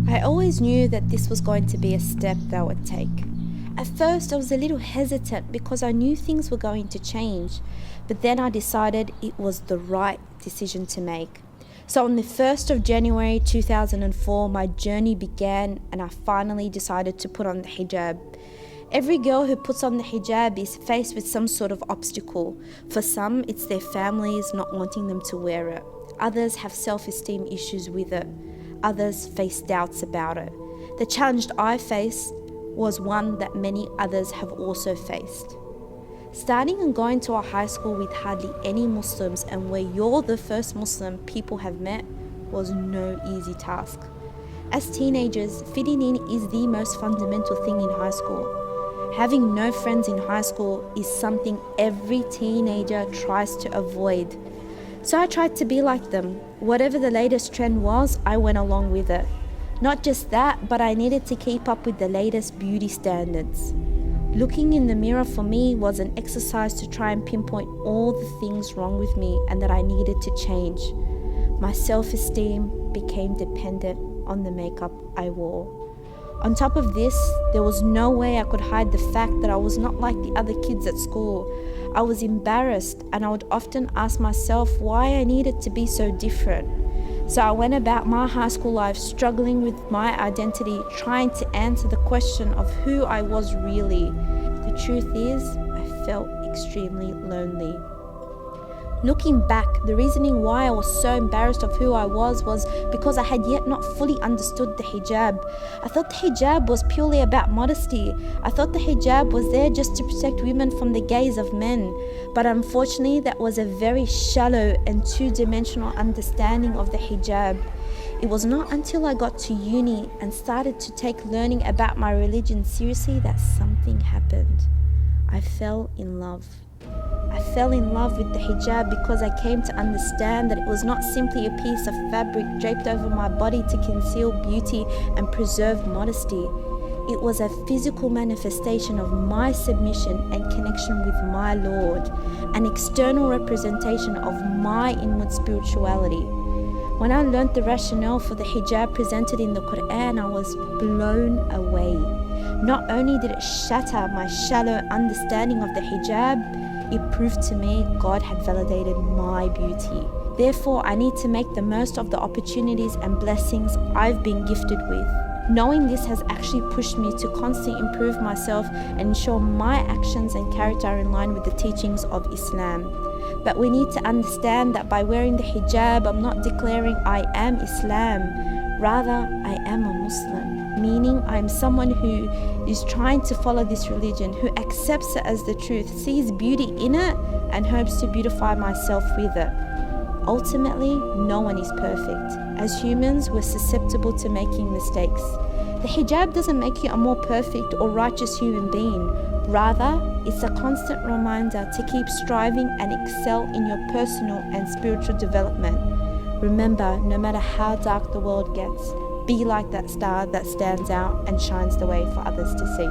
I always knew that this was going to be a step that I would take. At first, I was a little hesitant because I knew things were going to change, but then I decided it was the right decision to make. So on the 1st of January 2004, my journey began and I finally decided to put on the hijab. Every girl who puts on the hijab is faced with some sort of obstacle. For some, it's their families not wanting them to wear it. Others have self-esteem issues with it. Others face doubts about it. The challenge I faced was one that many others have also faced. Starting and going to a high school with hardly any Muslims and where you're the first Muslim people have met was no easy task. As teenagers, fitting in is the most fundamental thing in high school. Having no friends in high school is something every teenager tries to avoid. So I tried to be like them. Whatever the latest trend was, I went along with it. Not just that, but I needed to keep up with the latest beauty standards. Looking in the mirror for me was an exercise to try and pinpoint all the things wrong with me and that I needed to change. My self-esteem became dependent on the makeup I wore. On top of this, there was no way I could hide the fact that I was not like the other kids at school. I was embarrassed and I would often ask myself why I needed to be so different. So I went about my high school life struggling with my identity, trying to answer the question of who I was really. The truth is, I felt extremely lonely. Looking back, the reasoning why I was so embarrassed of who I was because I had yet not fully understood the hijab. I thought the hijab was purely about modesty. I thought the hijab was there just to protect women from the gaze of men. But unfortunately, that was a very shallow and two-dimensional understanding of the hijab. It was not until I got to uni and started to take learning about my religion seriously that something happened. I fell in love. I fell in love with the hijab because I came to understand that it was not simply a piece of fabric draped over my body to conceal beauty and preserve modesty. It was a physical manifestation of my submission and connection with my Lord, an external representation of my inward spirituality. When I learnt the rationale for the hijab presented in the Quran, I was blown away. Not only did it shatter my shallow understanding of the hijab, it proved to me God had validated my beauty. Therefore, I need to make the most of the opportunities and blessings I've been gifted with. Knowing this has actually pushed me to constantly improve myself and ensure my actions and character are in line with the teachings of Islam. But we need to understand that by wearing the hijab, I'm not declaring I am Islam. Rather, I am a Muslim, meaning I'm someone who is trying to follow this religion, who accepts it as the truth, sees beauty in it, and hopes to beautify myself with it. Ultimately, no one is perfect. As humans, we're susceptible to making mistakes. The hijab doesn't make you a more perfect or righteous human being. Rather, it's a constant reminder to keep striving and excel in your personal and spiritual development. Remember, no matter how dark the world gets, be like that star that stands out and shines the way for others to see.